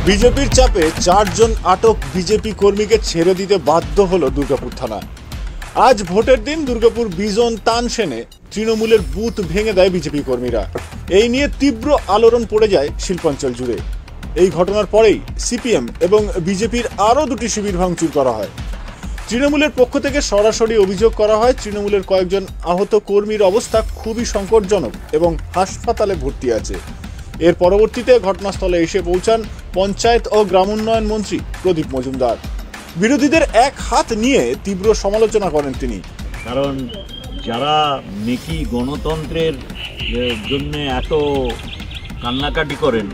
বিজেপির চাপে 4 জন আটক বিজেপি কর্মীকে ছেড়ে দিতে বাধ্য হলো দুর্গাপুর থানা। আজ ভোটের দিন দুর্গাপুর বিজন তানসেনে তৃণমূলের বুথ ভেঙে দেয় বিজেপি কর্মীরা। এই নিয়ে তীব্র আলোড়ন পড়ে যায় শিল্পাঞ্চল জুড়ে। এই ঘটনার পরেই সিপিএম এবং বিজেপির আরও 2টি শিবির ভাঙচুর করা হয়। তৃণমূলের পক্ষ থেকে সরাসরি অভিযোগ করা হয় তৃণমূলের কয়েকজন আহত কর্মীর অবস্থা খুবই সংকটজনক এবং হাসপাতালে ভর্তি আছে। এর পরবর্তীতে ঘটনাস্থলে এসে পৌঁছান পঞ্চায়েত ও গ্রামোন্নয়ন মন্ত্রী প্রদীপ মজুমদার। বিরোধীদের এক হাত নিয়ে তীব্র সমালোচনা করেন তিনি। কারণ যারা মেকি গণতন্ত্রের জন্য এত কান্নাকাটি করেন,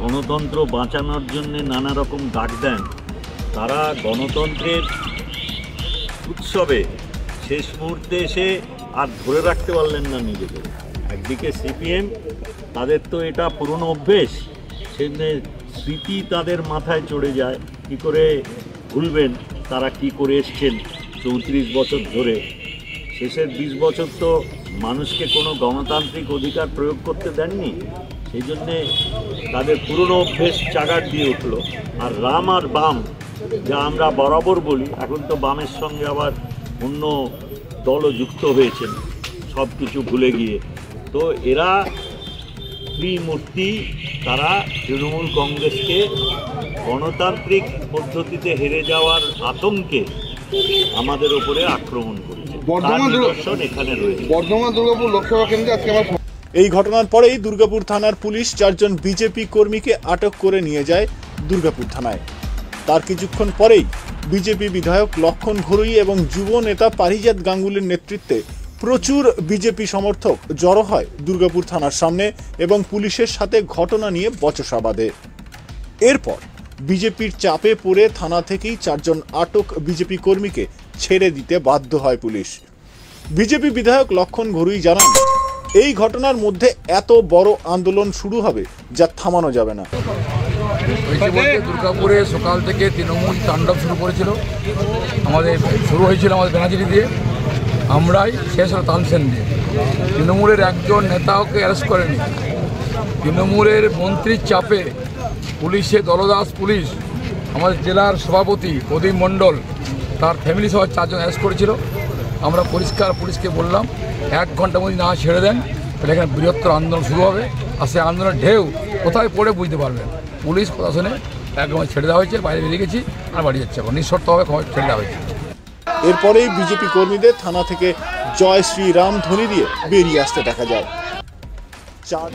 গণতন্ত্র বাঁচানোর জন্য নানা রকম ডাক দেন, তারা গণতন্ত্রের উৎসবে শেষ মুহূর্তে এসে আর ধরে রাখতে পারলেন না নিজেকে। একদিকে সিপিএম, তাদের তো এটা পুরনো অভ্যেস, সেজন্য স্মৃতি তাদের মাথায় চড়ে যায়। কী করে ভুলবেন তারা কি করে এসছেন 34 বছর ধরে। শেষের 20 বছর তো মানুষকে কোনো গণতান্ত্রিক অধিকার প্রয়োগ করতে দেননি, সেই জন্যে তাদের পুরনো অভ্যেস চাগার দিয়ে উঠল। আর রাম আর বাম, যা আমরা বরাবর বলি, এখন তো বামের সঙ্গে আবার অন্য দলও যুক্ত হয়েছেন সব কিছু ভুলে গিয়ে। তো এরা ত্রিমূর্তি, তারা তৃণমূল কংগ্রেসকে গণতান্ত্রিক পদ্ধতিতে হেরে যাওয়ার আতঙ্কে আমাদের উপরে আক্রমণ করেছে। এখানে রয়েছে বর্ধমান দুর্গাপুর লোকসভা কেন্দ্রে আজকে এই ঘটনার পরেই দুর্গাপুর থানার পুলিশ 4 জন বিজেপি কর্মীকে আটক করে নিয়ে যায় দুর্গাপুর থানায়। তার কিছুক্ষণ পরেই বিজেপি বিধায়ক লক্ষণ ঘড়ুই এবং যুব নেতা পারিজাত গাঙ্গুলির নেতৃত্বে প্রচুর বিজেপি সমর্থক জড়ো হয় দুর্গাপুর থানার সামনে এবং পুলিশের সাথে ঘটনা নিয়ে বচসা বাঁধে। এরপর বিজেপির চাপে পড়ে থানা থেকেই 4 জন আটক বিজেপি কর্মীকে ছেড়ে দিতে বাধ্য হয় পুলিশ। বিজেপি বিধায়ক লক্ষণ ঘড়ুই জানান, এই ঘটনার মধ্যে এত বড় আন্দোলন শুরু হবে যা থামানো যাবে না। দুর্গাপুরে সকাল থেকে তৃণমূল তাণ্ডব শুরু করেছিল। আমাদের শুরু হয়েছিল আমাদের ব্যানার্জি দিয়ে, আমরাই শেষ হলো তানসেন দিয়ে। তৃণমূলের একজন নেতাকে অ্যারেস্ট করেনি। তৃণমূলের মন্ত্রীর চাপে পুলিশে দলদাস পুলিশ আমাদের জেলার সভাপতি প্রদীপ মণ্ডল, তার ফ্যামিলি সহ 4 জন অ্যারেস্ট করেছিল। আমরা পরিষ্কার পুলিশকে বললাম 1 ঘন্টার মধ্যে না ছেড়ে দেন তাহলে এখানে বৃহত্তর আন্দোলন শুরু হবে। আর সেই আন্দোলনের ঢেউ কোথায় পড়ে বুঝতে পারবেন। পুলিশ প্রশাসনে একদম ছেড়ে দেওয়া হয়েছে, বাইরে বেরিয়ে গেছি আর বাড়ি যাচ্ছে, এখন নিঃশর্তভাবে ছেড়ে দেওয়া হয়েছে। এরপরেই বিজেপি কর্মীদের থানা থেকে জয় শ্রীরাম ধ্বনি দিয়ে বেরিয়ে আসতে দেখা যায়।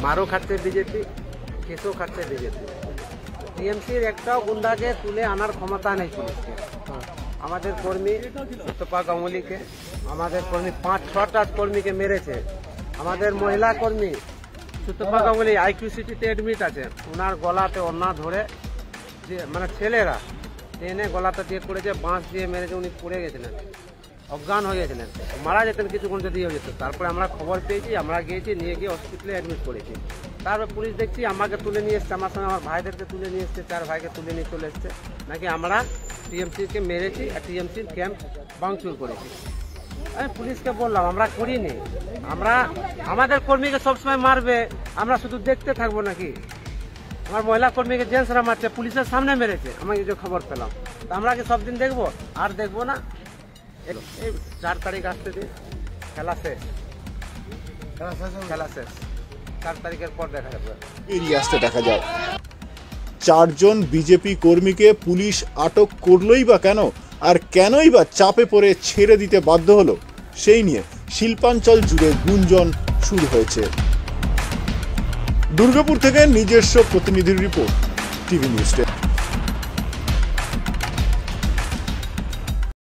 মারও খাচ্ছে বিজেপি, কেসও খাচ্ছে বিজেপি। টিএমসির একটাও গুন্ডাকে তুলে আনার ক্ষমতা নেই পুলিশকে। আমাদের কর্মী সত্যপা গাঙ্গুলিকে, আমাদের কর্মী 5-6টা কর্মীকে মেরেছে। আমাদের মহিলা কর্মী সত্যপা গাঙ্গুলি আইকিউসিটিতে অ্যাডমিট আছে, ওনার গলাতে ওড়না ধরে যে মানে ছেলেরা টেনে গলাতে দিয়ে করেছে, বাঁশ দিয়ে মেরেছে, উনি পড়ে গেছিলেন, অজ্ঞান হয়ে গেছিলেন, মারা যেতেন কিছুক্ষণ যদি হয়ে যেত। তারপরে আমরা খবর পেয়েছি, আমরা গিয়েছি, নিয়ে গিয়ে হসপিটালে অ্যাডমিট করেছি। তারপর পুলিশ দেখছি আমাকে তুলে নিয়ে এসছে, আমার সঙ্গে আমার ভাইদেরকে তুলে নিয়ে এসছে, 4 ভাইকে তুলে নিয়ে চলে এসছে, নাকি আমরা টিএমসিকে মেরেছি আর টিএমসির ক্যাম্প ভাঙচুর করেছি। আমি পুলিশকে বললাম আমরা করিনি, আমরা আমাদের কর্মীকে সবসময় মারবে, আমরা শুধু দেখতে থাকবো নাকি? আমার মহিলা কর্মীকে জেন্টসরা মারছে, পুলিশের সামনে মেরেছে, আমি যে খবর পেলাম। তা আমরা কি সব দিন দেখবো? আর দেখবো না। এই 4 তারিখ আসতে দিন, খেলা শেষ, খেলা শেষ। 4 তারিখের পর দেখা যাবে। বেরিয়ে আসতে দেখা যায়। 4 জন বিজেপি কর্মীকে পুলিশ আটক করলই বা কেন, আর কেনই বা চাপে পড়ে ছেড়ে দিতে বাধ্য হলো, সেই নিয়ে শিল্পাঞ্চল জুড়ে গুঞ্জন শুরু হয়েছে। দুর্গাপুর থেকে নিজস্ব প্রতিনিধির রিপোর্ট, টিভি নিউজ।